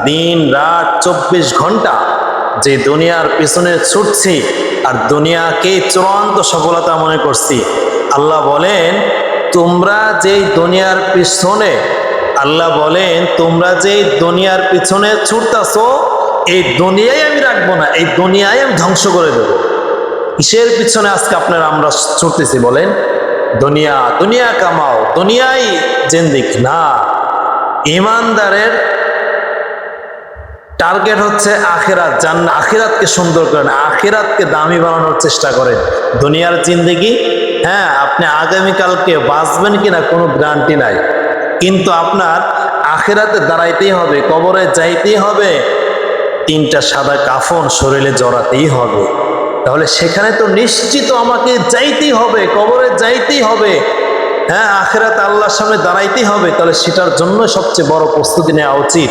দিন রাত 24 ঘন্টা যে দুনিয়ার পিছনে ছুটছি আর দুনিয়াকে চূড়ান্ত সফলতা মনে করছি। আল্লাহ বলেন তোমরা যেই দুনিয়ার পিছনে আল্লাহ বলেন তোমরা যেই দুনিয়ার পিছনে ছুটতাছো এই দুনিয়ায় আমি রাখবো না, এই দুনিয়ায় আমি ধ্বংস করে দেবো। কিসের পিছনে আজকে আপনারা আমরা ছুটতেছি বলেন? দুনিয়া, দুনিয়া কামাও, দুনিয়াই জিন্দিক না। ইমানদারের টার্গেট হচ্ছে আখিরাত, জান্নাত, আখিরাতকে সুন্দর করেন, আখিরাতকে দামি বানানোর চেষ্টা করেন। দুনিয়ার জিন্দেগি, হ্যাঁ আপনি আগামীকালকে বাঁচবেন কিনা কোনো গ্যারান্টি নাই, কিন্তু আপনার আখিরাতে দাঁড়াইতেই হবে, কবরে যাইতেই হবে, 3টা সাদা কাফন শরীরে জড়াতেই হবে। তাহলে সেখানে তো নিশ্চিত আমাকে যাইতেই হবে, কবরে যাইতেই হবে, হ্যাঁ আখিরাতে আল্লাহর সামনে দাঁড়াইতেই হবে। তাহলে সেটার জন্য সবচেয়ে বড় প্রস্তুতি নেওয়া উচিত।